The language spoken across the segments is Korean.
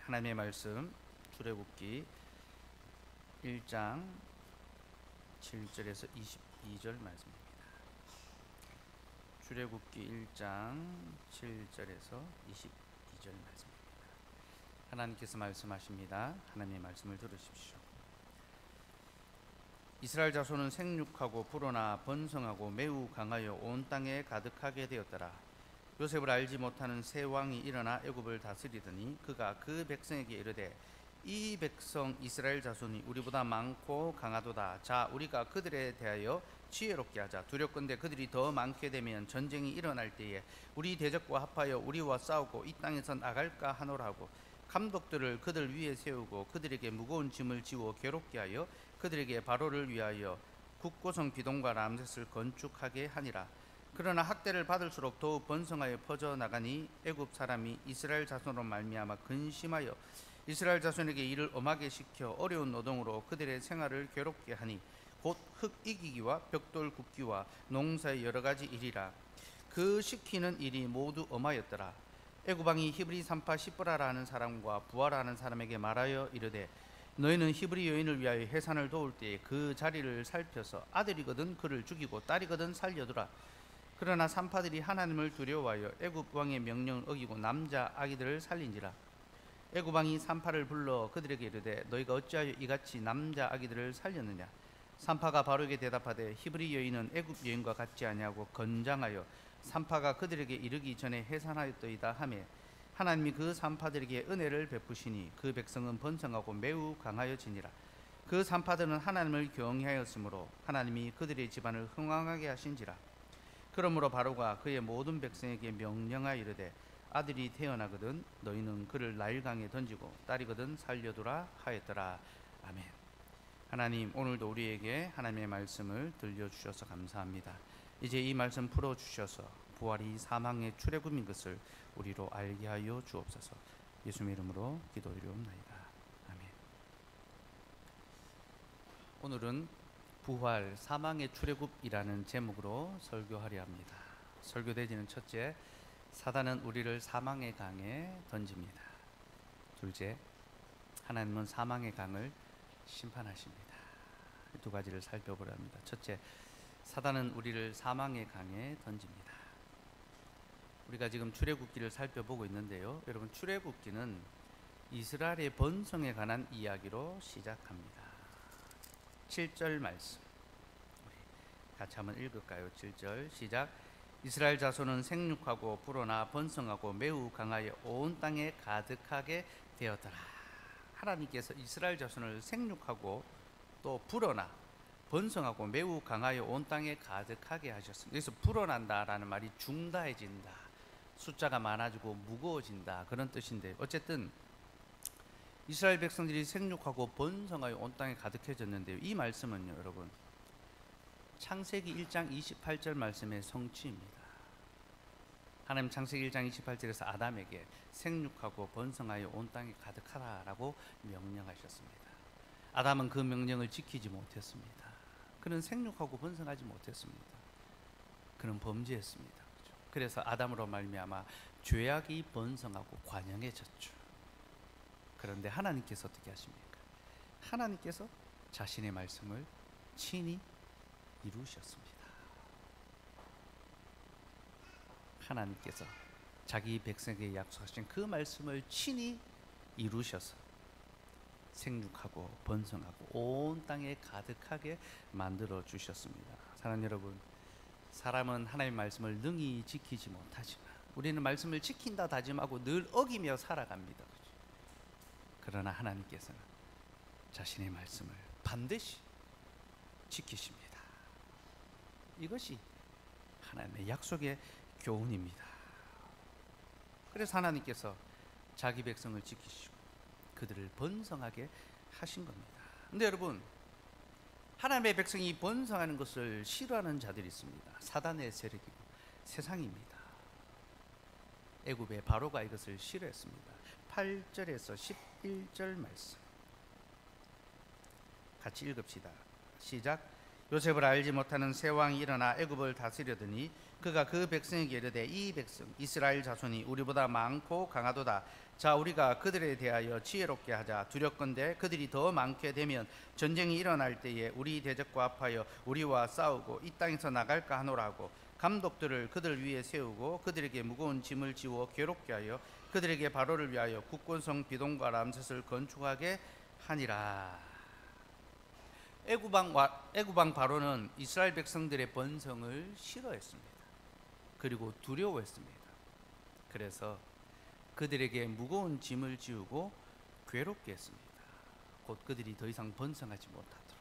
하나님의 말씀 출애굽기 1장 7절에서 22절 말씀입니다. 출애굽기 1장 7절에서 22절 말씀입니다. 하나님께서 말씀하십니다. 하나님의 말씀을 들으십시오. 이스라엘 자손은 생육하고 불어나 번성하고 매우 강하여 온 땅에 가득하게 되었더라. 요셉을 알지 못하는 새 왕이 일어나 애굽을 다스리더니 그가 그 백성에게 이르되 이 백성 이스라엘 자손이 우리보다 많고 강하도다. 자, 우리가 그들에 대하여 지혜롭게 하자. 두렵건대 그들이 더 많게 되면 전쟁이 일어날 때에 우리 대적과 합하여 우리와 싸우고 이 땅에서 나갈까 하노라 하고 감독들을 그들 위에 세우고 그들에게 무거운 짐을 지워 괴롭게 하여 그들에게 바로를 위하여 국고성 비동과 람셋을 건축하게 하니라. 그러나 학대를 받을수록 더욱 번성하여 퍼져나가니 애굽 사람이 이스라엘 자손으로 말미암아 근심하여 이스라엘 자손에게 일을 엄하게 시켜 어려운 노동으로 그들의 생활을 괴롭게 하니 곧 흙 이기기와 벽돌 굽기와 농사의 여러 가지 일이라. 그 시키는 일이 모두 엄하였더라. 애굽 왕이 히브리 산파 시브라라 하는 사람과 부하라 하는 사람에게 말하여 이르되 너희는 히브리 여인을 위하여 해산을 도울 때에 그 자리를 살펴서 아들이거든 그를 죽이고 딸이거든 살려두라. 그러나 산파들이 하나님을 두려워하여 애굽 왕의 명령을 어기고 남자 아기들을 살린지라. 애굽 왕이 산파를 불러 그들에게 이르되 너희가 어찌하여 이같이 남자 아기들을 살렸느냐. 산파가 바로에게 대답하되 히브리 여인은 애굽 여인과 같지 아니하고 건장하여 산파가 그들에게 이르기 전에 해산하였더이다 하매 하나님이 그 산파들에게 은혜를 베푸시니 그 백성은 번성하고 매우 강하여지니라. 그 산파들은 하나님을 경외하였으므로 하나님이 그들의 집안을 흥왕하게 하신지라. 그러므로 바로가 그의 모든 백성에게 명령하여 이르되 아들이 태어나거든 너희는 그를 나일강에 던지고 딸이거든 살려두라 하였더라. 아멘. 하나님, 오늘도 우리에게 하나님의 말씀을 들려주셔서 감사합니다. 이제 이 말씀 풀어주셔서 부활이 사망의 출애굽인 것을 우리로 알게 하여 주옵소서. 예수님의 이름으로 기도드리옵나이다. 아멘. 오늘은 부활 사망의 출애굽이라는 제목으로 설교하려 합니다. 설교 대지는 첫째, 사단은 우리를 사망의 강에 던집니다. 둘째, 하나님은 사망의 강을 심판하십니다. 두 가지를 살펴보려 합니다. 첫째, 사단은 우리를 사망의 강에 던집니다. 우리가 지금 출애굽기를 살펴보고 있는데요, 여러분, 출애굽기는 이스라엘의 번성에 관한 이야기로 시작합니다. 7절 말씀 우리 같이 한번 읽을까요? 7절 시작. 이스라엘 자손은 생육하고 불어나 번성하고 매우 강하여 온 땅에 가득하게 되었더라. 하나님께서 이스라엘 자손을 생육하고 또 불어나 번성하고 매우 강하여 온 땅에 가득하게 하셨습니다. 여기서 불어난다라는 말이 중다해진다, 숫자가 많아지고 무거워진다, 그런 뜻인데, 어쨌든 이스라엘 백성들이 생육하고 번성하여 온 땅에 가득해졌는데요, 이 말씀은요 여러분, 창세기 1장 28절 말씀의 성취입니다. 하나님 창세기 1장 28절에서 아담에게 생육하고 번성하여 온 땅에 가득하라라고 명령하셨습니다. 아담은 그 명령을 지키지 못했습니다. 그는 생육하고 번성하지 못했습니다. 그는 범죄했습니다. 그래서 아담으로 말미암아 죄악이 번성하고 관영해졌죠. 그런데 하나님께서 어떻게 하십니까? 하나님께서 자신의 말씀을 친히 이루셨습니다. 하나님께서 자기 백성에게 약속하신 그 말씀을 친히 이루셔서 생육하고 번성하고 온 땅에 가득하게 만들어 주셨습니다. 사랑하는 여러분, 사람은 하나님의 말씀을 능히 지키지 못하지만 우리는 말씀을 지킨다 다짐하고 늘 어기며 살아갑니다. 그러나 하나님께서는 자신의 말씀을 반드시 지키십니다. 이것이 하나님의 약속의 교훈입니다. 그래서 하나님께서 자기 백성을 지키시고 그들을 번성하게 하신 겁니다. 근데 여러분, 하나님의 백성이 번성하는 것을 싫어하는 자들이 있습니다. 사단의 세력이고 세상입니다. 애굽의 바로가 이것을 싫어했습니다. 8절에서 11절 말씀 같이 읽읍시다. 시작. 요셉을 알지 못하는 새 왕이 일어나 애굽을 다스리더니 그가 그 백성에게 이르되 이 백성 이스라엘 자손이 우리보다 많고 강하도다. 자 우리가 그들에 대하여 지혜롭게 하자. 두렵건대 그들이 더 많게 되면 전쟁이 일어날 때에 우리 대적과 합하여 우리와 싸우고 이 땅에서 나갈까 하노라고. 감독들을 그들 위에 세우고 그들에게 무거운 짐을 지워 괴롭게 하여 그들에게 바로를 위하여 국권성 비동과 람셋을 건축하게 하니라. 애굽왕 바로는 이스라엘 백성들의 번성을 싫어했습니다. 그리고 두려워했습니다. 그래서 그들에게 무거운 짐을 지우고 괴롭게 했습니다. 곧 그들이 더 이상 번성하지 못하도록,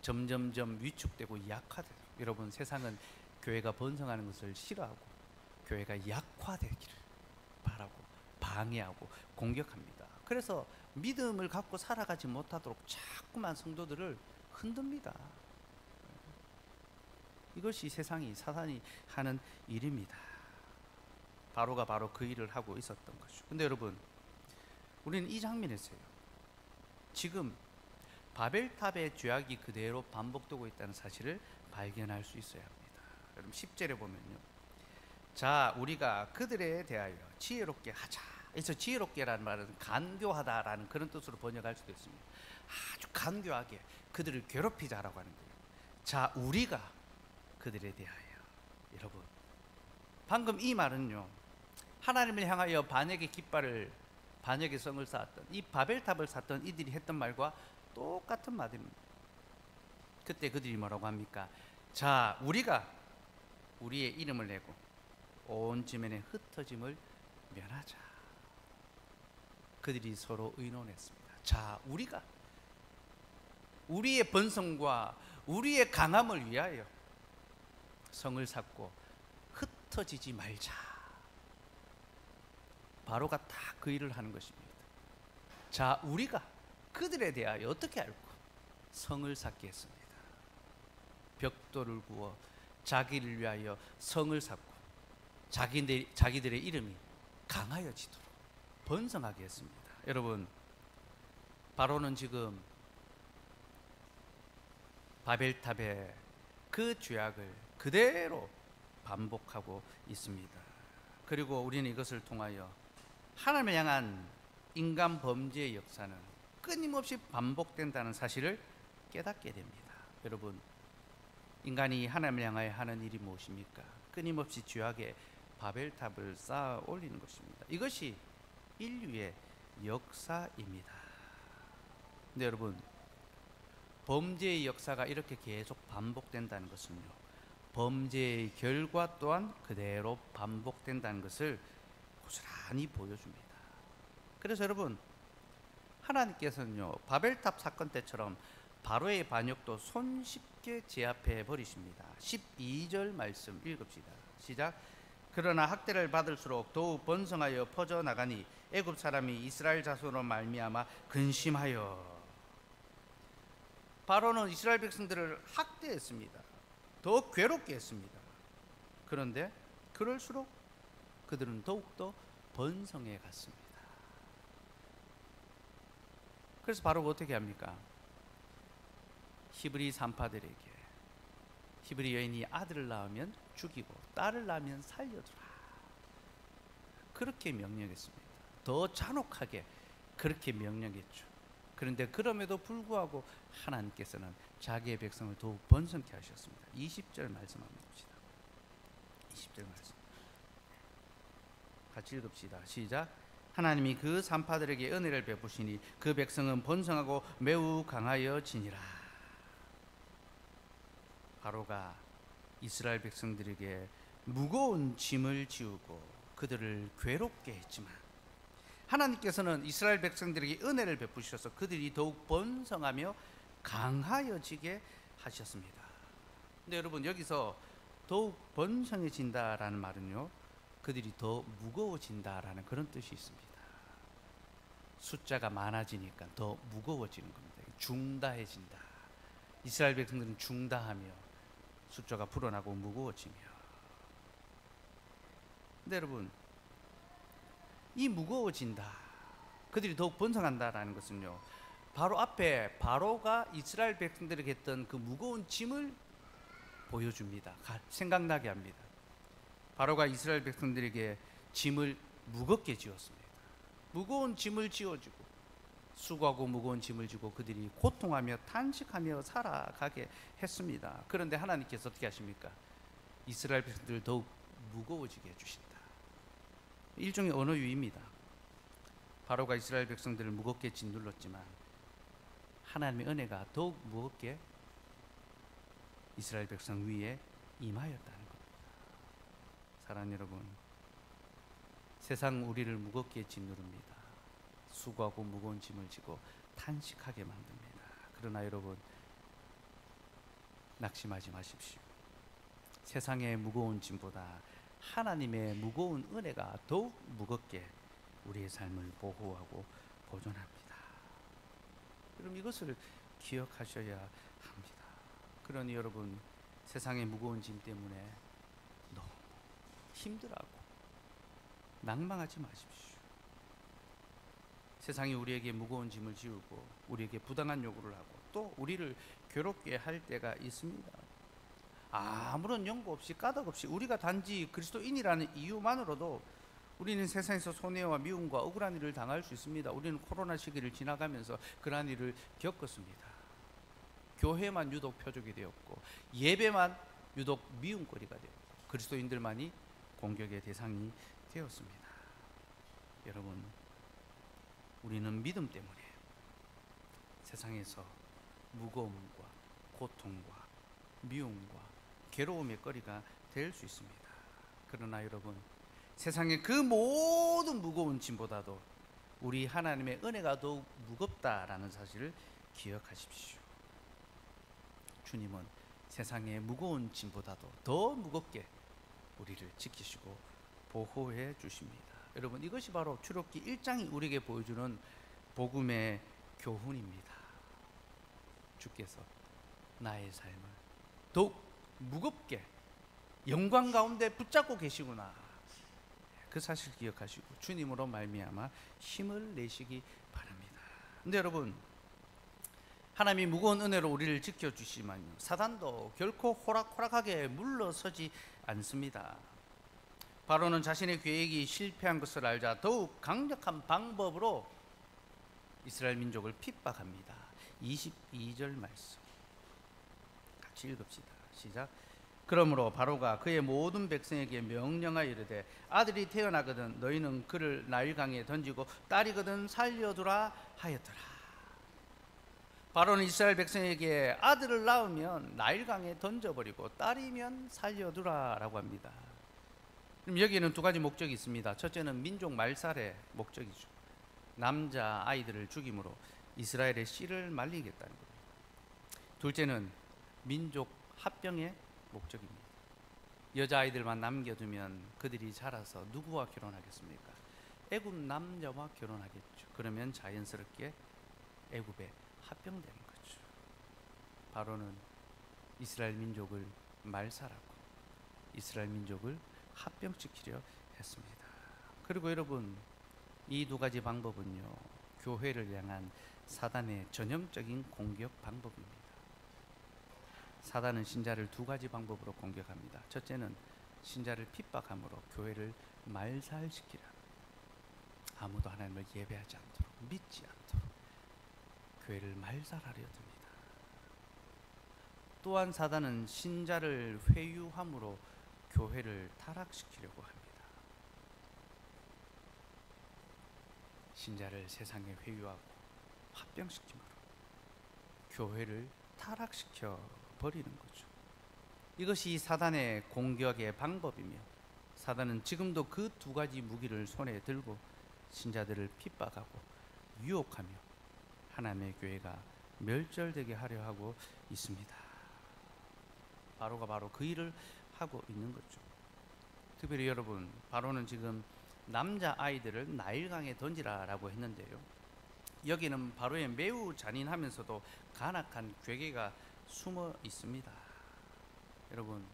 점점점 위축되고 약화되도록. 여러분, 세상은 교회가 번성하는 것을 싫어하고 교회가 약화되기를 바라고 방해하고 공격합니다. 그래서 믿음을 갖고 살아가지 못하도록 자꾸만 성도들을 흔듭니다. 이것이 세상이, 사단이 하는 일입니다. 바로가 바로 그 일을 하고 있었던 것이죠. 근데 여러분, 우리는 이 장면에서요, 지금 바벨탑의 죄악이 그대로 반복되고 있다는 사실을 발견할 수 있어야 합니다. 여러분 10절에 보면요, 자 우리가 그들에 대하여 지혜롭게 하자. 그래서 지혜롭게라는 말은 간교하다라는 그런 뜻으로 번역할 수도 있습니다. 아주 간교하게 그들을 괴롭히자라고 하는 거예요. 자 우리가 그들에 대하여. 여러분, 방금 이 말은요, 하나님을 향하여 반역의 깃발을, 반역의 성을 쌓았던, 이 바벨탑을 쌓던 이들이 했던 말과 똑같은 말입니다. 그때 그들이 뭐라고 합니까? 자 우리가 우리의 이름을 내고 온 지면에 흩어짐을 면하자. 그들이 서로 의논했습니다. 자 우리가 우리의 번성과 우리의 강함을 위하여 성을 쌓고 흩어지지 말자. 바로가 다 그 일을 하는 것입니다. 자 우리가 그들에 대하여 어떻게 알고 성을 쌓게 했습니다. 벽돌을 구워 자기를 위하여 성을 쌓고 자기들의 이름이 강하여지도록 번성하게 했습니다. 여러분, 바로는 지금 바벨탑의 그 죄악을 그대로 반복하고 있습니다. 그리고 우리는 이것을 통하여 하나님을 향한 인간 범죄의 역사는 끊임없이 반복된다는 사실을 깨닫게 됩니다. 여러분, 인간이 하나님을 향하여 하는 일이 무엇입니까? 끊임없이 죄악의 바벨탑을 쌓아 올리는 것입니다. 이것이 인류의 역사입니다. 근데 여러분, 범죄의 역사가 이렇게 계속 반복된다는 것은요, 범죄의 결과 또한 그대로 반복된다는 것을 고스란히 보여줍니다. 그래서 여러분, 하나님께서는요, 바벨탑 사건 때처럼 바로의 반역도 손쉽게 제압해 버리십니다. 12절 말씀 읽읍시다. 시작. 그러나 학대를 받을수록 더욱 번성하여 퍼져나가니 애굽 사람이 이스라엘 자손으로 말미암아 근심하여. 바로는 이스라엘 백성들을 학대했습니다. 더 괴롭게 했습니다. 그런데 그럴수록 그들은 더욱더 번성해 갔습니다. 그래서 바로가 어떻게 합니까? 히브리 산파들에게, 히브리 여인이 아들을 낳으면 죽이고 딸을 낳으면 살려두라, 그렇게 명령했습니다. 더 잔혹하게 그렇게 명령했죠. 그런데 그럼에도 불구하고 하나님께서는 자기의 백성을 더욱 번성케 하셨습니다. 20절 말씀 한번 봅시다. 20절 말씀 같이 읽읍시다. 시작. 하나님이 그 산파들에게 은혜를 베푸시니 그 백성은 번성하고 매우 강하여지니라. 바로가 이스라엘 백성들에게 무거운 짐을 지우고 그들을 괴롭게 했지만 하나님께서는 이스라엘 백성들에게 은혜를 베푸셔서 그들이 더욱 번성하며 강하여지게 하셨습니다. 근데 여러분, 여기서 더욱 번성해진다라는 말은요, 그들이 더 무거워진다라는 그런 뜻이 있습니다. 숫자가 많아지니까 더 무거워지는 겁니다. 중다해진다. 이스라엘 백성들은 중다하며 숫자가 불어나고 무거워지며. 근데 여러분, 이 무거워진다, 그들이 더욱 번성한다라는 것은요, 바로 앞에 바로가 이스라엘 백성들에게 했던 그 무거운 짐을 보여줍니다. 생각나게 합니다. 바로가 이스라엘 백성들에게 짐을 무겁게 지었습니다. 무거운 짐을 지어주고 수고하고 무거운 짐을 지고 그들이 고통하며 탄식하며 살아가게 했습니다. 그런데 하나님께서 어떻게 하십니까? 이스라엘 백성들을 더욱 무거워지게 해주신다. 일종의 언어유희입니다. 바로가 이스라엘 백성들을 무겁게 짓눌렀지만 하나님의 은혜가 더욱 무겁게 이스라엘 백성 위에 임하였다는 겁니다. 사랑하는 여러분, 세상 우리를 무겁게 짓누릅니다. 수고하고 무거운 짐을 지고 탄식하게 만듭니다. 그러나 여러분, 낙심하지 마십시오. 세상의 무거운 짐보다 하나님의 무거운 은혜가 더욱 무겁게 우리의 삶을 보호하고 보존합니다. 그럼 이것을 기억하셔야 합니다. 그러니 여러분, 세상의 무거운 짐 때문에 너무 힘들어하고 낭망하지 마십시오. 세상이 우리에게 무거운 짐을 지우고 우리에게 부당한 요구를 하고 또 우리를 괴롭게 할 때가 있습니다. 아무런 연고 없이 까닭 없이 우리가 단지 그리스도인이라는 이유만으로도 우리는 세상에서 손해와 미움과 억울한 일을 당할 수 있습니다. 우리는 코로나 시기를 지나가면서 그러한 일을 겪었습니다. 교회만 유독 표적이 되었고 예배만 유독 미움거리가 되었고 그리스도인들만이 공격의 대상이 되었습니다. 여러분, 우리는 믿음 때문에 세상에서 무거움과 고통과 미움과 괴로움의 거리가 될 수 있습니다. 그러나 여러분, 세상의 그 모든 무거운 짐보다도 우리 하나님의 은혜가 더욱 무겁다라는 사실을 기억하십시오. 주님은 세상의 무거운 짐보다도 더 무겁게 우리를 지키시고 보호해 주십니다. 여러분, 이것이 바로 출애굽기 1장이 우리에게 보여주는 복음의 교훈입니다. 주께서 나의 삶을 더욱 무겁게 영광 가운데 붙잡고 계시구나. 그 사실 기억하시고 주님으로 말미암아 힘을 내시기 바랍니다. 근데 여러분, 하나님이 무거운 은혜로 우리를 지켜주시면요, 사단도 결코 호락호락하게 물러서지 않습니다. 바로는 자신의 계획이 실패한 것을 알자 더욱 강력한 방법으로 이스라엘 민족을 핍박합니다. 22절 말씀 같이 읽읍시다. 시작. 그러므로 바로가 그의 모든 백성에게 명령하여 이르되 아들이 태어나거든 너희는 그를 나일강에 던지고 딸이거든 살려두라 하였더라. 바로는 이스라엘 백성에게 아들을 낳으면 나일강에 던져버리고 딸이면 살려두라 라고 합니다. 그럼 여기에는 두 가지 목적이 있습니다. 첫째는 민족 말살의 목적이죠. 남자 아이들을 죽임으로 이스라엘의 씨를 말리겠다는 겁니다. 둘째는 민족 합병의 목적입니다. 여자아이들만 남겨두면 그들이 자라서 누구와 결혼하겠습니까? 애굽 남자와 결혼하겠죠. 그러면 자연스럽게 애굽에 합병되는 거죠. 바로는 이스라엘 민족을 말살하고 이스라엘 민족을 합병시키려 했습니다. 그리고 여러분, 이 두 가지 방법은요, 교회를 향한 사단의 전형적인 공격 방법입니다. 사단은 신자를 두 가지 방법으로 공격합니다. 첫째는 신자를 핍박함으로 교회를 말살시키려 합니다. 아무도 하나님을 예배하지 않도록, 믿지 않도록 교회를 말살하려 듭니다. 또한 사단은 신자를 회유함으로 교회를 타락시키려고 합니다. 신자를 세상에 회유하고 합병시킴으로 교회를 타락시켜 버리는 거죠. 이것이 사단의 공격의 방법이며 사단은 지금도 그 두 가지 무기를 손에 들고 신자들을 핍박하고 유혹하며 하나님의 교회가 멸절되게 하려 하고 있습니다. 바로가 바로 그 일을 하고 있는 거죠. 특별히 여러분, 바로는 지금 남자 아이들을 나일강에 던지라라고 했는데요, 여기는 바로의 매우 잔인하면서도 간악한 괴계가 숨어 있습니다. 여러분,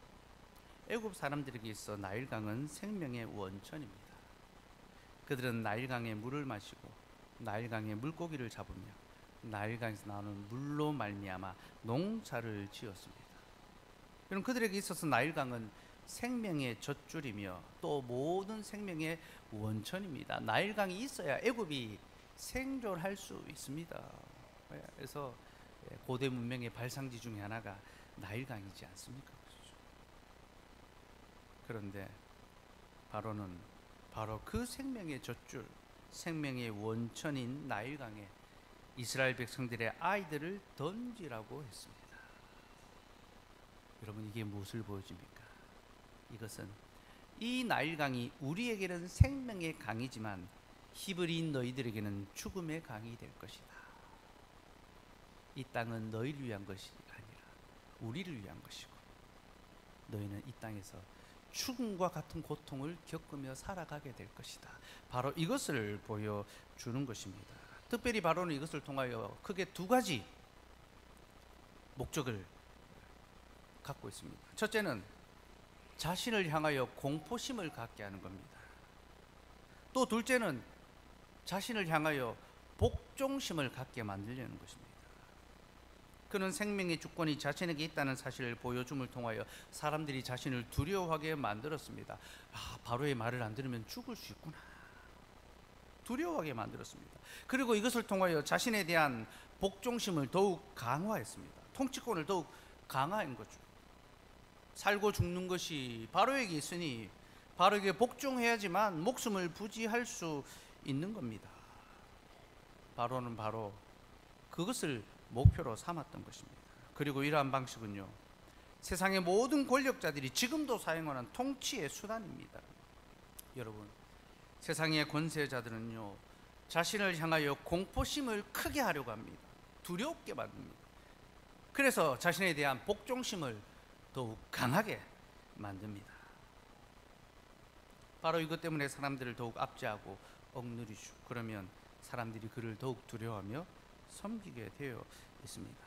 애굽 사람들에게 있어 나일강은 생명의 원천입니다. 그들은 나일강의 물을 마시고 나일강의 물고기를 잡으며 나일강에서 나오는 물로 말미암아 농사를 지었습니다. 여러분, 그들에게 있어서 나일강은 생명의 젖줄이며 또 모든 생명의 원천입니다. 나일강이 있어야 애굽이 생존할 수 있습니다. 그래서 고대 문명의 발상지 중에 하나가 나일강이지 않습니까? 그런데 바로는 바로 그 생명의 젖줄, 생명의 원천인 나일강에 이스라엘 백성들의 아이들을 던지라고 했습니다. 여러분, 이게 무엇을 보여줍니까? 이것은 이 나일강이 우리에게는 생명의 강이지만 히브리인 너희들에게는 죽음의 강이 될 것이다. 이 땅은 너희를 위한 것이 아니라 우리를 위한 것이고, 너희는 이 땅에서 죽음과 같은 고통을 겪으며 살아가게 될 것이다. 바로 이것을 보여주는 것입니다. 특별히 바로는 이것을 통하여 크게 두 가지 목적을 갖고 있습니다. 첫째는 자신을 향하여 공포심을 갖게 하는 겁니다. 또 둘째는 자신을 향하여 복종심을 갖게 만들려는 것입니다. 그는 생명의 주권이 자신에게 있다는 사실을 보여줌을 통하여 사람들이 자신을 두려워하게 만들었습니다. 바로의 말을 안 들으면 죽을 수 있구나, 두려워하게 만들었습니다. 그리고 이것을 통하여 자신에 대한 복종심을 더욱 강화했습니다. 통치권을 더욱 강화한 거죠. 살고 죽는 것이 바로에게 있으니 바로에게 복종해야지만 목숨을 부지할 수 있는 겁니다. 바로는 바로 그것을 목표로 삼았던 것입니다. 그리고 이러한 방식은요, 세상의 모든 권력자들이 지금도 사용하는 통치의 수단입니다. 여러분, 세상의 권세자들은요, 자신을 향하여 공포심을 크게 하려고 합니다. 두렵게 만듭니다. 그래서 자신에 대한 복종심을 더욱 강하게 만듭니다. 바로 이것 때문에 사람들을 더욱 압제하고 억누르죠. 그러면 사람들이 그를 더욱 두려워하며 섬기게 되어 있습니다.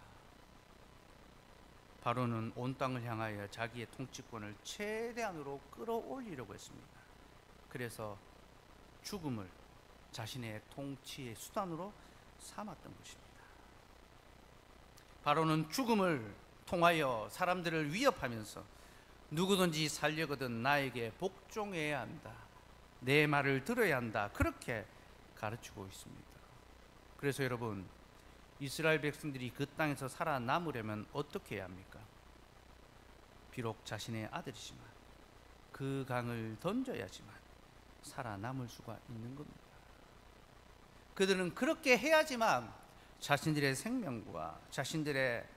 바로는 온 땅을 향하여 자기의 통치권을 최대한으로 끌어올리려고 했습니다. 그래서 죽음을 자신의 통치의 수단으로 삼았던 것입니다. 바로는 죽음을 통하여 사람들을 위협하면서 누구든지 살려거든 나에게 복종해야 한다, 내 말을 들어야 한다, 그렇게 가르치고 있습니다. 그래서 여러분, 이스라엘 백성들이 그 땅에서 살아남으려면 어떻게 해야 합니까? 비록 자신의 아들이지만 그 강을 던져야지만 살아남을 수가 있는 겁니다. 그들은 그렇게 해야지만 자신들의 생명과 자신들의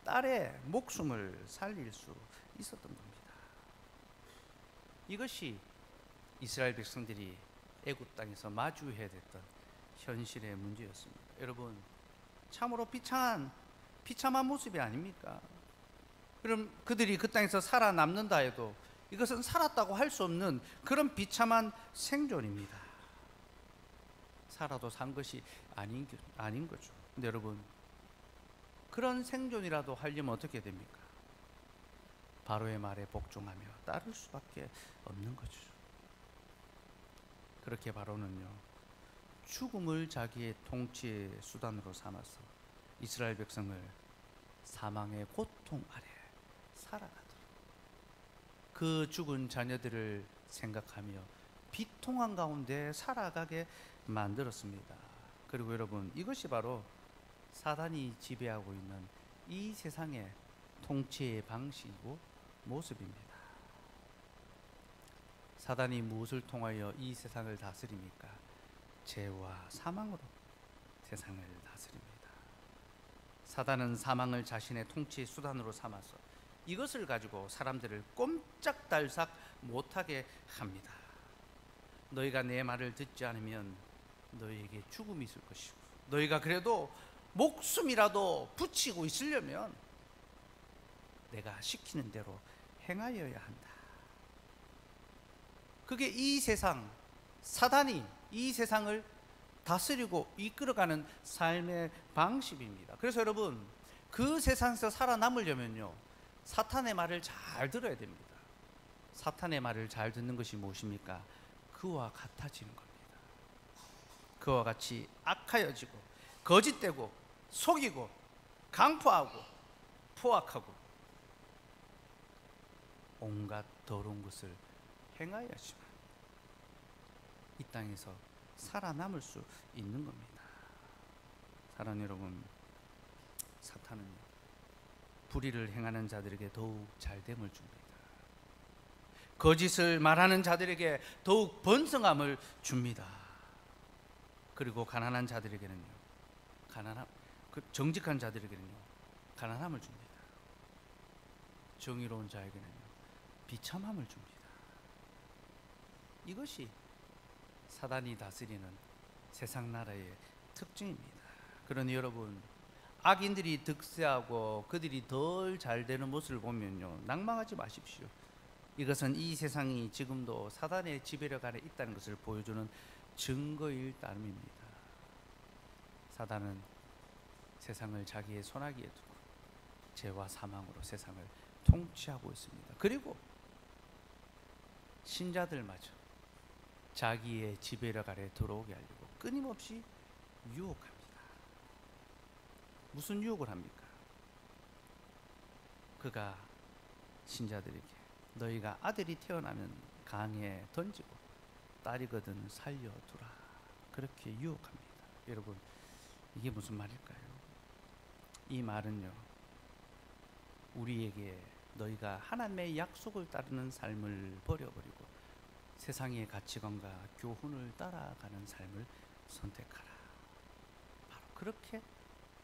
딸의 목숨을 살릴 수 있었던 겁니다. 이것이 이스라엘 백성들이 애굽 땅에서 마주해야 됐던 현실의 문제였습니다. 여러분, 참으로 비참한 모습이 아닙니까? 그럼 그들이 그 땅에서 살아남는다 해도 이것은 살았다고 할 수 없는 그런 비참한 생존입니다. 살아도 산 것이 아닌 거죠. 근데 여러분, 그런 생존이라도 하려면 어떻게 됩니까? 바로의 말에 복종하며 따를 수밖에 없는 거죠. 그렇게 바로는요, 죽음을 자기의 통치의 수단으로 삼아서 이스라엘 백성을 사망의 고통 아래 살아가도록, 그 죽은 자녀들을 생각하며 비통한 가운데 살아가게 만들었습니다. 그리고 여러분, 이것이 바로 사단이 지배하고 있는 이 세상의 통치의 방식이고 모습입니다. 사단이 무엇을 통하여 이 세상을 다스립니까? 죄와 사망으로 세상을 다스립니다. 사단은 사망을 자신의 통치의 수단으로 삼아서 이것을 가지고 사람들을 꼼짝달싹 못하게 합니다. 너희가 내 말을 듣지 않으면 너희에게 죽음이 있을 것이고, 너희가 그래도 목숨이라도 붙이고 있으려면 내가 시키는 대로 행하여야 한다. 그게 이 세상, 사단이 이 세상을 다스리고 이끌어가는 삶의 방식입니다. 그래서 여러분, 그 세상에서 살아남으려면요, 사탄의 말을 잘 들어야 됩니다. 사탄의 말을 잘 듣는 것이 무엇입니까? 그와 같아지는 겁니다. 그와 같이 악하여지고 거짓되고 속이고 강포하고 포악하고 온갖 더러운 것을 행하여야지만 이 땅에서 살아남을 수 있는 겁니다. 사랑하는 여러분, 사탄은요 불의를 행하는 자들에게 더욱 잘됨을 줍니다. 거짓을 말하는 자들에게 더욱 번성함을 줍니다. 그리고 가난한 자들에게는요 정직한 자들에게는요 가난함을 줍니다. 정의로운 자에게는요 비참함을 줍니다. 이것이 사단이 다스리는 세상 나라의 특징입니다. 그러니 여러분, 악인들이 득세하고 그들이 덜 잘되는 모습을 보면요 낭망하지 마십시오. 이것은 이 세상이 지금도 사단의 지배력 아래 있다는 것을 보여주는 증거일 따름입니다. 사단은 세상을 자기의 손아귀에 두고 죄와 사망으로 세상을 통치하고 있습니다. 그리고 신자들마저 자기의 지배력 아래 들어오게 하려고 끊임없이 유혹합니다. 무슨 유혹을 합니까? 그가 신자들에게 너희가 아들이 태어나면 강에 던지고 딸이거든 살려두라, 그렇게 유혹합니다. 여러분, 이게 무슨 말일까요? 이 말은요 우리에게 너희가 하나님의 약속을 따르는 삶을 버려버리고 세상의 가치관과 교훈을 따라가는 삶을 선택하라, 바로 그렇게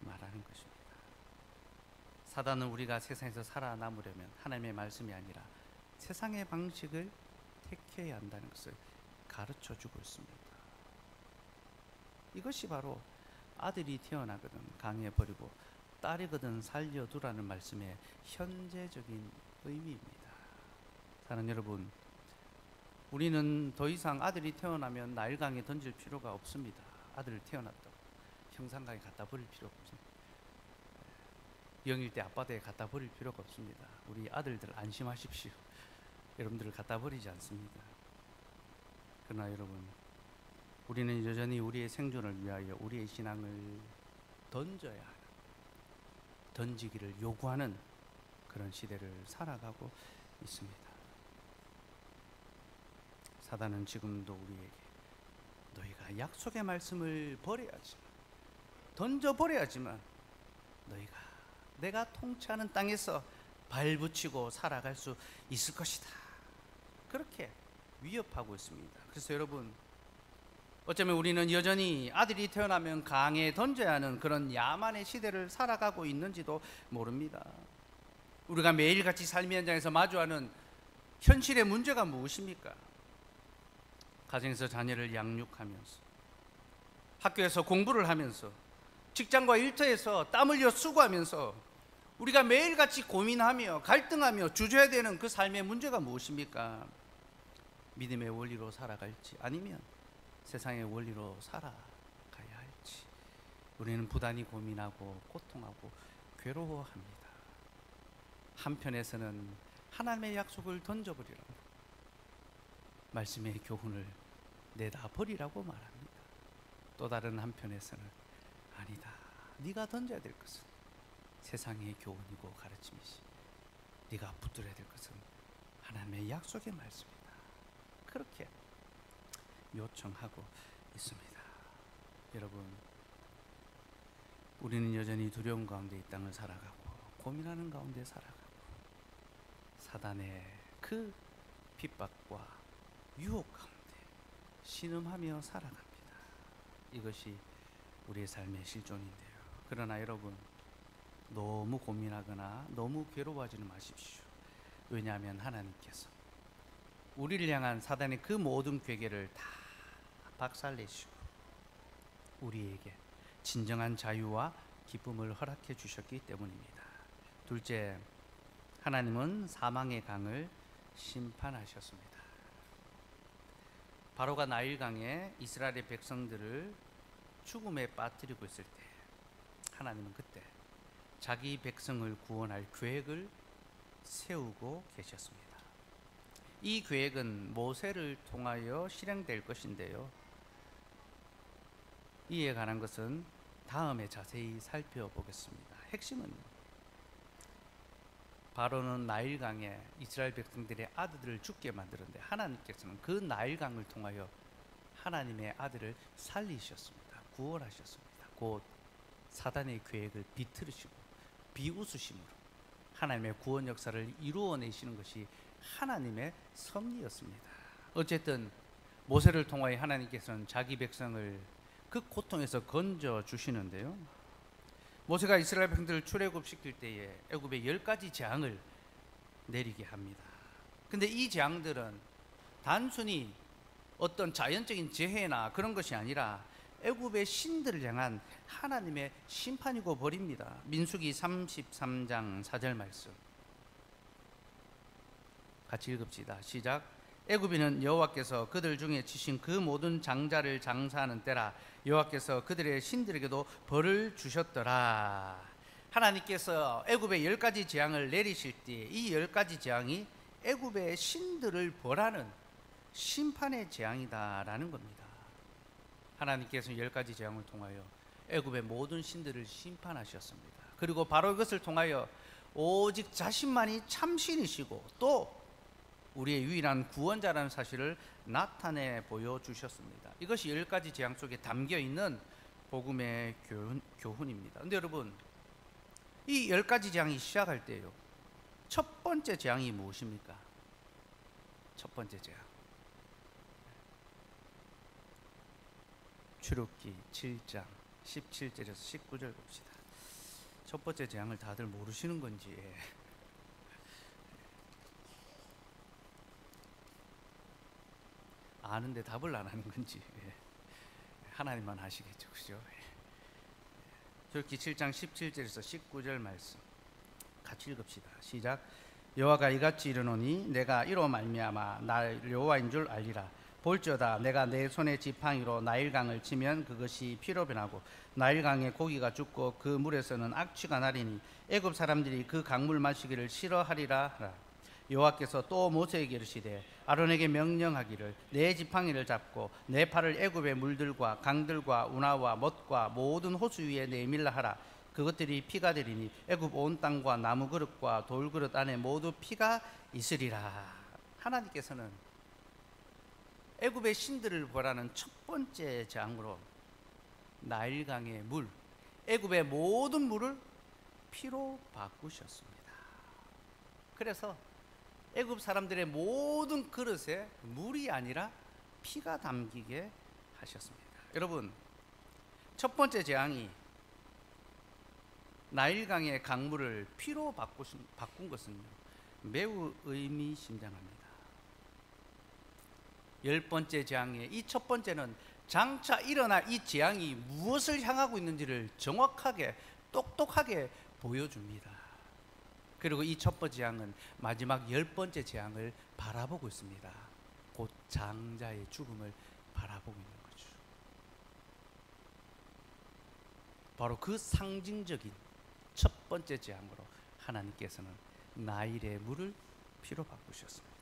말하는 것입니다. 사단은 우리가 세상에서 살아남으려면 하나님의 말씀이 아니라 세상의 방식을 택해야 한다는 것을 가르쳐주고 있습니다. 이것이 바로 아들이 태어나거든 강에 버리고 딸이거든 살려두라는 말씀의 현재적인 의미입니다. 사랑하는 여러분, 우리는 더 이상 아들이 태어나면 나일강에 던질 필요가 없습니다. 아들 태어났다고 형산강에 갖다 버릴 필요가 없습니다. 영일 때 아빠들에 갖다 버릴 필요가 없습니다. 우리 아들들 안심하십시오. 여러분들을 갖다 버리지 않습니다. 그러나 여러분, 우리는 여전히 우리의 생존을 위하여 우리의 신앙을 던져야 하는, 던지기를 요구하는 그런 시대를 살아가고 있습니다. 사단은 지금도 우리에게 너희가 약속의 말씀을 버려야지만, 던져버려야지만 너희가 내가 통치하는 땅에서 발붙이고 살아갈 수 있을 것이다, 그렇게 위협하고 있습니다. 그래서 여러분, 어쩌면 우리는 여전히 아들이 태어나면 강에 던져야 하는 그런 야만의 시대를 살아가고 있는지도 모릅니다. 우리가 매일같이 삶의 현장에서 마주하는 현실의 문제가 무엇입니까? 가정에서 자녀를 양육하면서, 학교에서 공부를 하면서, 직장과 일터에서 땀 흘려 수고하면서 우리가 매일같이 고민하며 갈등하며 주저해야 되는 그 삶의 문제가 무엇입니까? 믿음의 원리로 살아갈지 아니면 세상의 원리로 살아가야 할지 우리는 부단히 고민하고 고통하고 괴로워합니다. 한편에서는 하나님의 약속을 던져버리라고, 말씀의 교훈을 내다 버리라고 말합니다. 또 다른 한편에서는 아니다, 네가 던져야 될 것은 세상의 교훈이고 가르침이지, 네가 붙들어야 될 것은 하나님의 약속의 말씀이다, 그렇게 요청하고 있습니다. 여러분, 우리는 여전히 두려움 가운데 이 땅을 살아가고 고민하는 가운데 살아가고 사단의 그 핍박과 유혹 가운데 신음하며 살아갑니다. 이것이 우리의 삶의 실존인데요. 그러나 여러분, 너무 고민하거나 너무 괴로워하지는 마십시오. 왜냐하면 하나님께서 우리를 향한 사단의 그 모든 괴계를 다 박살내시고 우리에게 진정한 자유와 기쁨을 허락해 주셨기 때문입니다. 둘째, 하나님은 사망의 강을 심판하셨습니다. 바로가 나일강에 이스라엘의 백성들을 죽음에 빠뜨리고 있을 때 하나님은 그때 자기 백성을 구원할 계획을 세우고 계셨습니다. 이 계획은 모세를 통하여 실행될 것인데요, 이에 관한 것은 다음에 자세히 살펴보겠습니다. 핵심은 바로는 나일강에 이스라엘 백성들의 아들들을 죽게 만들었는데 하나님께서는 그 나일강을 통하여 하나님의 아들을 살리셨습니다. 구원하셨습니다. 곧 사단의 계획을 비틀으시고 비웃으심으로 하나님의 구원 역사를 이루어내시는 것이 하나님의 섭리였습니다. 어쨌든 모세를 통하여 하나님께서는 자기 백성을 그 고통에서 건져 주시는데요, 모세가 이스라엘 백성들을 출애굽시킬 때에 애굽에 10가지 재앙을 내리게 합니다. 근데 이 재앙들은 단순히 어떤 자연적인 재해나 그런 것이 아니라 애굽의 신들을 향한 하나님의 심판이고 벌입니다. 민수기 33장 4절 말씀 같이 읽읍시다. 시작. 애굽인은 여호와께서 그들 중에 치신 그 모든 장자를 장사하는 때라. 여호와께서 그들의 신들에게도 벌을 주셨더라. 하나님께서 애굽에 10가지 재앙을 내리실 때 이 10가지 재앙이 애굽의 신들을 벌하는 심판의 재앙이다라는 겁니다. 하나님께서 10가지 재앙을 통하여 애굽의 모든 신들을 심판하셨습니다. 그리고 바로 이것을 통하여 오직 자신만이 참신이시고 또 우리의 유일한 구원자라는 사실을 나타내 보여주셨습니다. 이것이 10가지 재앙 속에 담겨있는 복음의 교훈입니다. 그런데 여러분, 이 10가지 재앙이 시작할 때요, 첫 번째 재앙이 무엇입니까? 첫 번째 재앙, 출애굽기 7장 17절에서 19절 봅시다. 첫 번째 재앙을 다들 모르시는 건지, 아는데 답을 안 하는 건지 하나님만 아시겠죠, 그죠? 출애굽기 7장 17절에서 19절 말씀 같이 읽읍시다. 시작. 여호와가 이같이 이르노니 내가 이로 말미암아 나 여호와인 줄 알리라. 볼지어다 내가 내 손의 지팡이로 나일강을 치면 그것이 피로 변하고 나일강에 고기가 죽고 그 물에서는 악취가 나리니 애굽 사람들이 그 강물 마시기를 싫어하리라 하라. 여호와께서 또 모세에게 이르시되 아론에게 명령하기를 내 지팡이를 잡고 내 팔을 애굽의 물들과 강들과 운하와 못과 모든 호수 위에 내밀라 하라. 그것들이 피가 되리니 애굽 온 땅과 나무 그릇과 돌 그릇 안에 모두 피가 있으리라. 하나님께서는 애굽의 신들을 벌하는 첫 번째 재앙으로 나일강의 물, 애굽의 모든 물을 피로 바꾸셨습니다. 그래서 애굽 사람들의 모든 그릇에 물이 아니라 피가 담기게 하셨습니다. 여러분, 첫 번째 재앙이 나일강의 강물을 피로 바꾼 것은 매우 의미심장합니다. 10번째 재앙의 이 첫 번째는 장차 일어날 이 재앙이 무엇을 향하고 있는지를 정확하게 똑똑하게 보여줍니다. 그리고 이 첫 번째 재앙은 마지막 10번째 재앙을 바라보고 있습니다. 곧 장자의 죽음을 바라보고 있는 거죠. 바로 그 상징적인 첫 번째 재앙으로 하나님께서는 나일의 물을 피로 바꾸셨습니다.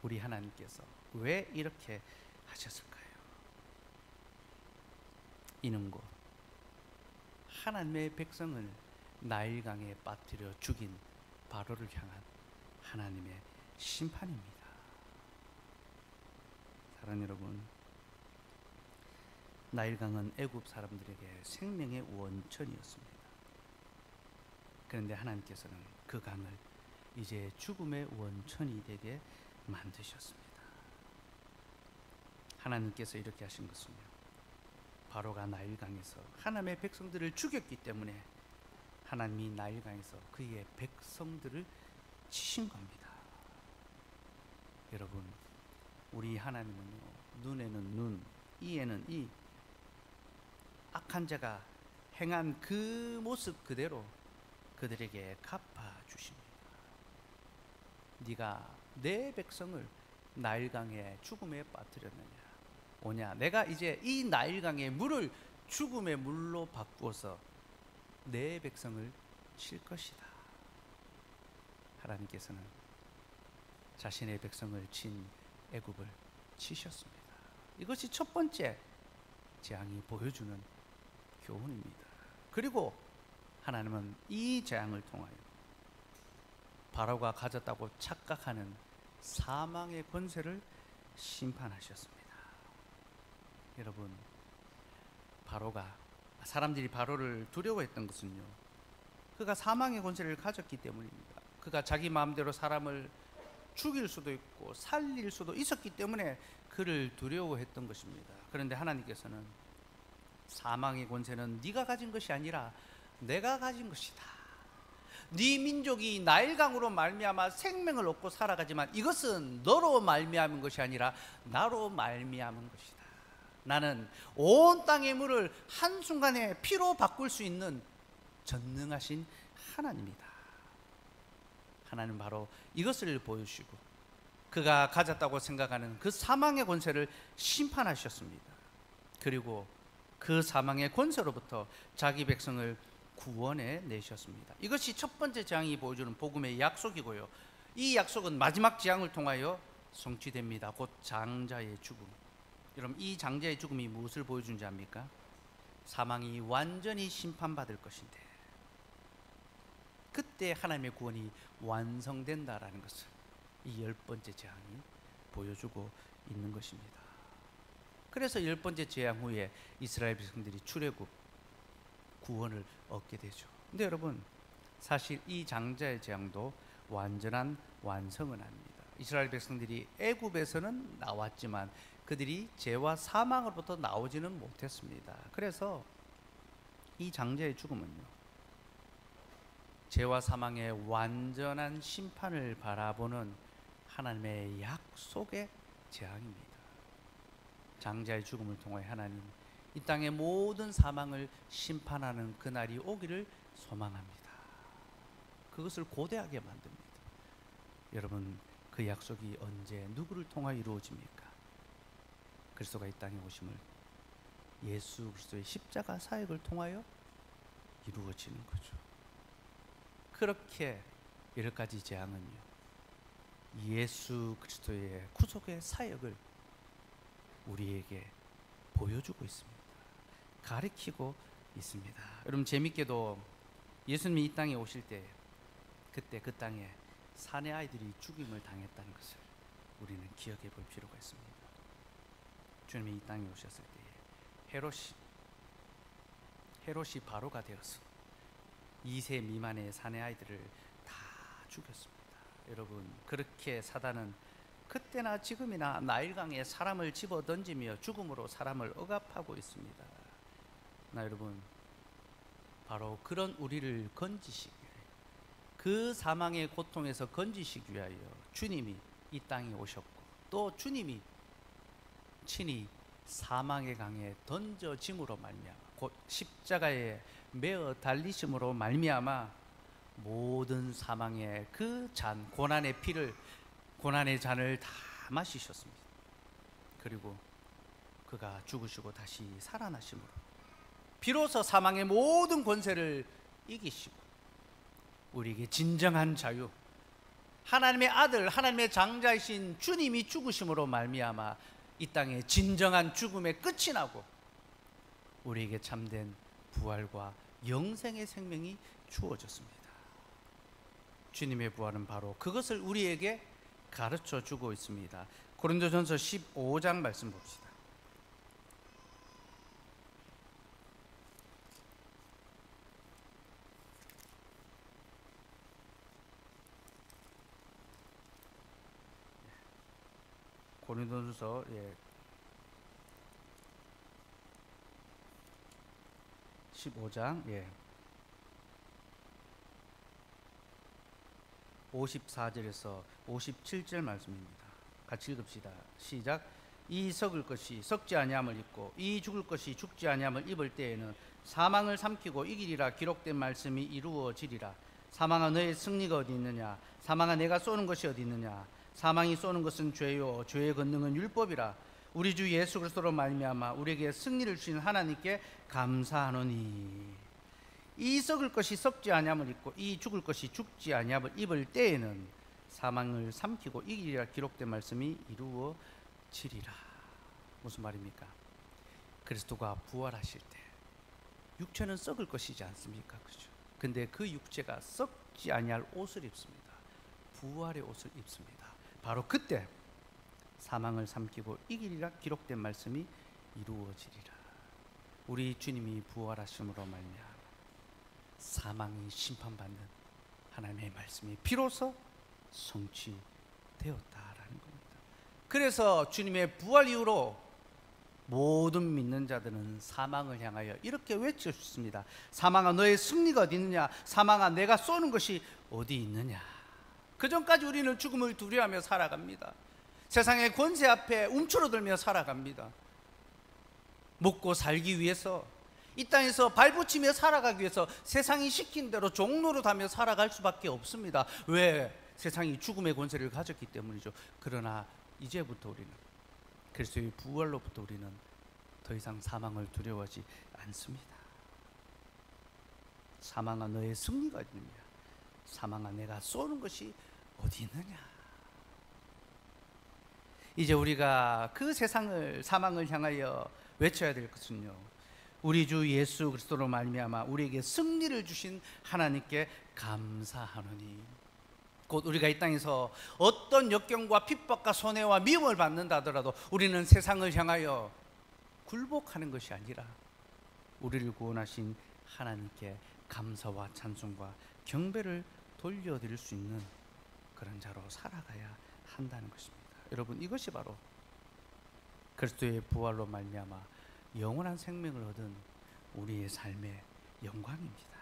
우리 하나님께서 왜 이렇게 하셨을까요? 이는 곧 하나님의 백성을 나일강에 빠뜨려 죽인 바로를 향한 하나님의 심판입니다. 사랑하는 여러분, 나일강은 애굽 사람들에게 생명의 원천이었습니다. 그런데 하나님께서는 그 강을 이제 죽음의 원천이 되게 만드셨습니다. 하나님께서 이렇게 하신 것은요, 바로가 나일강에서 하나님의 백성들을 죽였기 때문에 하나님이 나일강에서 그의 백성들을 치신 겁니다. 여러분, 우리 하나님은요, 눈에는 눈, 이에는 이, 악한 자가 행한 그 모습 그대로 그들에게 갚아주십니다. 네가 내 백성을 나일강의 죽음에 빠뜨렸느냐, 오냐, 내가 이제 이 나일강의 물을 죽음의 물로 바꾸어서 내 백성을 칠 것이다. 하나님께서는 자신의 백성을 친 애굽을 치셨습니다. 이것이 첫 번째 재앙이 보여주는 교훈입니다. 그리고 하나님은 이 재앙을 통하여 바로가 가졌다고 착각하는 사망의 권세를 심판하셨습니다. 여러분, 사람들이 바로를 두려워했던 것은요, 그가 사망의 권세를 가졌기 때문입니다. 그가 자기 마음대로 사람을 죽일 수도 있고 살릴 수도 있었기 때문에 그를 두려워했던 것입니다. 그런데 하나님께서는 사망의 권세는 네가 가진 것이 아니라 내가 가진 것이다. 네 민족이 나일강으로 말미암아 생명을 얻고 살아가지만 이것은 너로 말미암은 것이 아니라 나로 말미암은 것이다. 나는 온 땅의 물을 한순간에 피로 바꿀 수 있는 전능하신 하나님이다. 하나님 바로 이것을 보여주시고 그가 가졌다고 생각하는 그 사망의 권세를 심판하셨습니다. 그리고 그 사망의 권세로부터 자기 백성을 구원해 내셨습니다. 이것이 첫 번째 재앙이 보여주는 복음의 약속이고요, 이 약속은 마지막 재앙을 통하여 성취됩니다. 곧 장자의 죽음. 여러분, 이 장자의 죽음이 무엇을 보여주는지 압니까? 사망이 완전히 심판받을 것인데 그때 하나님의 구원이 완성된다라는 것을 이 열 번째 재앙이 보여주고 있는 것입니다. 그래서 열 번째 재앙 후에 이스라엘 백성들이 출애굽 구원을 얻게 되죠. 근데 여러분, 사실 이 장자의 재앙도 완전한 완성은 아닙니다. 이스라엘 백성들이 애굽에서는 나왔지만 그들이 죄와 사망으로부터 나오지는 못했습니다. 그래서 이 장자의 죽음은요, 죄와 사망의 완전한 심판을 바라보는 하나님의 약속의 재앙입니다. 장자의 죽음을 통해 하나님 이 땅의 모든 사망을 심판하는 그날이 오기를 소망합니다. 그것을 고대하게 만듭니다. 여러분, 그 약속이 언제 누구를 통하여 이루어집니까? 그리스도가 이 땅에 오심을 예수 그리스도의 십자가 사역을 통하여 이루어지는 거죠. 그렇게 여러 가지 재앙은요, 예수 그리스도의 구속의 사역을 우리에게 보여주고 있습니다. 가르치고 있습니다. 여러분, 재밌게도 예수님이 이 땅에 오실 때 그때 그 땅에 사내 아이들이 죽임을 당했다는 것을 우리는 기억해 볼 필요가 있습니다. 주님이 이 땅에 오셨을 때에 헤롯이 바로가 되어서 2세 미만의 사내 아이들을 다 죽였습니다. 여러분, 그렇게 사단은 그때나 지금이나 나일강에 사람을 집어던지며 죽음으로 사람을 억압하고 있습니다. 나 여러분, 바로 그런 우리를 건지시기 위하여, 그 사망의 고통에서 건지시기 위하여 주님이 이 땅에 오셨고, 또 주님이 친히 사망의 강에 던져짐으로 말미암아, 곧 십자가에 매어 달리심으로 말미암아 모든 사망의 그 잔, 고난의 잔을 다 마시셨습니다. 그리고 그가 죽으시고 다시 살아나심으로 비로소 사망의 모든 권세를 이기시고 우리에게 진정한 자유, 하나님의 아들, 하나님의 장자이신 주님이 죽으심으로 말미암아 이 땅에 진정한 죽음의 끝이 나고 우리에게 참된 부활과 영생의 생명이 주어졌습니다. 주님의 부활은 바로 그것을 우리에게 가르쳐 주고 있습니다. 고린도전서 15장 말씀 봅시다. 고린도전서 15장 54절에서 57절 말씀입니다. 같이 읽읍시다. 시작. 이 썩을 것이 썩지 아니함을 입고 이 죽을 것이 죽지 아니함을 입을 때에는 사망을 삼키고 이기리라 기록된 말씀이 이루어지리라. 사망아, 너의 승리가 어디 있느냐? 사망아, 내가 쏘는 것이 어디 있느냐? 사망이 쏘는 것은 죄요, 죄의 권능은 율법이라. 우리 주 예수 그리스도로 말미암아 우리에게 승리를 주신 하나님께 감사하노니, 이 썩을 것이 썩지 아니함을 입고 이 죽을 것이 죽지 아니함을 입을 때에는 사망을 삼키고 이기리라 기록된 말씀이 이루어지리라. 무슨 말입니까? 그리스도가 부활하실 때 육체는 썩을 것이지 않습니까? 그죠? 근데 그 육체가 썩지 아니할 옷을 입습니다. 부활의 옷을 입습니다. 바로 그때 사망을 삼키고 이기리라 기록된 말씀이 이루어지리라. 우리 주님이 부활하심으로 말미암아 사망이 심판받는 하나님의 말씀이 비로소 성취되었다라는 겁니다. 그래서 주님의 부활 이후로 모든 믿는 자들은 사망을 향하여 이렇게 외쳤습니다. 사망아 너의 승리가 어디 있느냐? 사망아 내가 쏘는 것이 어디 있느냐? 그 전까지 우리는 죽음을 두려워하며 살아갑니다. 세상의 권세 앞에 움츠러들며 살아갑니다. 먹고 살기 위해서, 이 땅에서 발붙이며 살아가기 위해서 세상이 시킨 대로 종노릇하며 살아갈 수밖에 없습니다. 왜? 세상이 죽음의 권세를 가졌기 때문이죠. 그러나 이제부터 우리는 그리스도의 부활로부터 우리는 더 이상 사망을 두려워하지 않습니다. 사망아 너의 승리가 어디 있느냐? 사망아 내가 쏘는 것이 어디 있느냐? 이제 우리가 그 세상을, 사망을 향하여 외쳐야 될 것은요, 우리 주 예수 그리스도로 말미암아 우리에게 승리를 주신 하나님께 감사하노니, 곧 우리가 이 땅에서 어떤 역경과 핍박과 손해와 미움을 받는다 하더라도 우리는 세상을 향하여 굴복하는 것이 아니라 우리를 구원하신 하나님께 감사와 찬송과 경배를 돌려드릴 수 있는 그런 자로 살아가야 한다는 것입니다. 여러분, 이것이 바로 그리스도의 부활로 말미암아 영원한 생명을 얻은 우리의 삶의 영광입니다.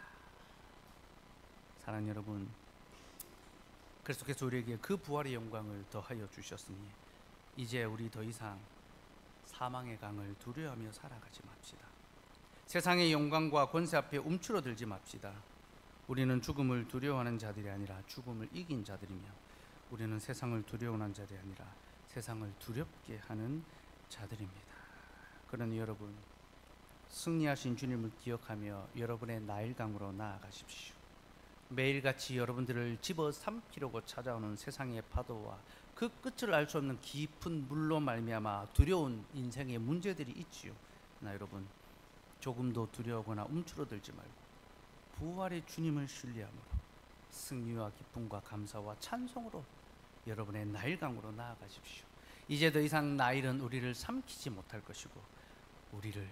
사랑하는 여러분, 그리스도께서 우리에게 그 부활의 영광을 더하여 주셨으니 이제 우리 더 이상 사망의 강을 두려워하며 살아가지 맙시다. 세상의 영광과 권세 앞에 움츠러들지 맙시다. 우리는 죽음을 두려워하는 자들이 아니라 죽음을 이긴 자들이며, 우리는 세상을 두려워하는 자들이 아니라 세상을 두렵게 하는 자들입니다. 그러니 여러분, 승리하신 주님을 기억하며 여러분의 나일강으로 나아가십시오. 매일같이 여러분들을 집어삼키려고 찾아오는 세상의 파도와 그 끝을 알 수 없는 깊은 물로 말미암아 두려운 인생의 문제들이 있지요. 나 여러분, 조금도 두려워하거나 움츠러들지 말고 부활의 주님을 신뢰함으로 승리와 기쁨과 감사와 찬송으로 여러분의 나일강으로 나아가십시오. 이제 더 이상 나일은 우리를 삼키지 못할 것이고 우리를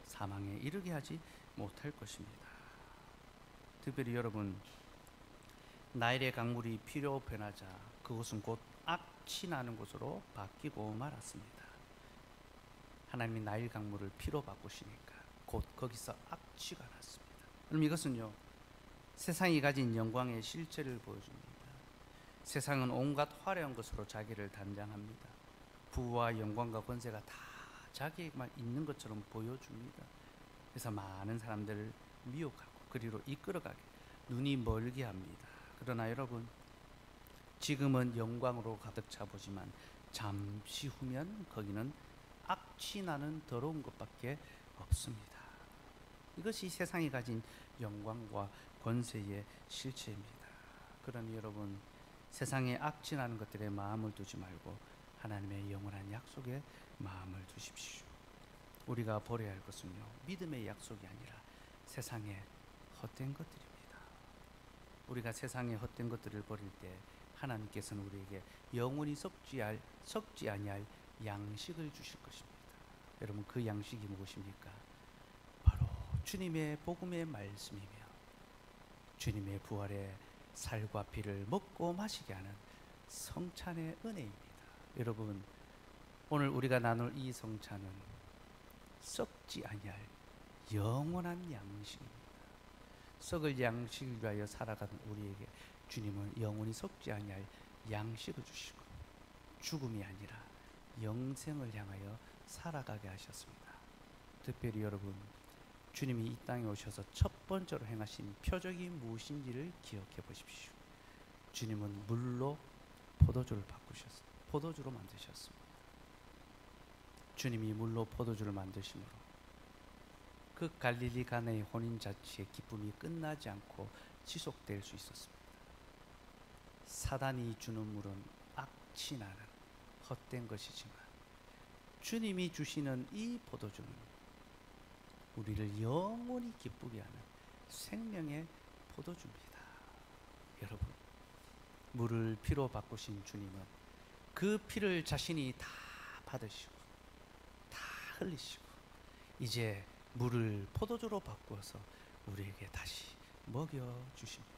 사망에 이르게 하지 못할 것입니다. 특별히 여러분, 나일의 강물이 피로 변하자 그곳은 곧 악취 나는 곳으로 바뀌고 말았습니다. 하나님이 나일 강물을 피로 바꾸시니까 곧 거기서 악취가 났습니다. 그럼 이것은요, 세상이 가진 영광의 실체를 보여줍니다. 세상은 온갖 화려한 것으로 자기를 단장합니다. 부와 영광과 권세가 다 자기에게만 있는 것처럼 보여줍니다. 그래서 많은 사람들을 미혹하고 그리로 이끌어가게, 눈이 멀게 합니다. 그러나 여러분, 지금은 영광으로 가득 차보지만 잠시 후면 거기는 악취 나는 더러운 것밖에 없습니다. 이것이 세상이 가진 영광과 권세의 실체입니다. 그러니 여러분, 세상에 악취 나는 것들에 마음을 두지 말고 하나님의 영원한 약속에 마음을 두십시오. 우리가 버려야 할 것은요, 믿음의 약속이 아니라 세상의 헛된 것들입니다. 우리가 세상의 헛된 것들을 버릴 때 하나님께서는 우리에게 영원히 썩지 아니할 양식을 주실 것입니다. 여러분, 그 양식이 무엇입니까? 바로 주님의 복음의 말씀이며 주님의 부활의 살과 피를 먹고 마시게 하는 성찬의 은혜입니다. 여러분, 오늘 우리가 나눌 이 성찬은 썩지 아니할 영원한 양식입니다. 썩을 양식을 위하여 살아가는 우리에게 주님은 영원히 썩지 아니할 양식을 주시고 죽음이 아니라 영생을 향하여 살아가게 하셨습니다. 특별히 여러분, 주님이 이 땅에 오셔서 첫 번째로 행하신 표적이 무엇인지를 기억해 보십시오. 주님은 물로 포도주를 바꾸셨습니다. 포도주로 만드셨습니다. 주님이 물로 포도주를 만드심으로 그 갈릴리 가나의 혼인잔치의 기쁨이 끝나지 않고 지속될 수 있었습니다. 사단이 주는 물은 악취 나는 헛된 것이지만 주님이 주시는 이 포도주는 우리를 영원히 기쁘게 하는 생명의 포도주입니다. 여러분, 물을 피로 바꾸신 주님은 그 피를 자신이 다 받으시고 다 흘리시고 이제 물을 포도주로 바꾸어서 우리에게 다시 먹여주십니다.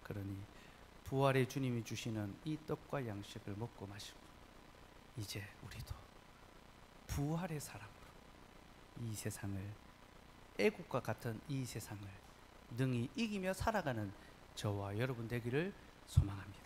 그러니 부활의 주님이 주시는 이 떡과 양식을 먹고 마시고 이제 우리도 부활의 사람으로 이 세상을, 애국과 같은 이 세상을 능히 이기며 살아가는 저와 여러분 되기를 소망합니다.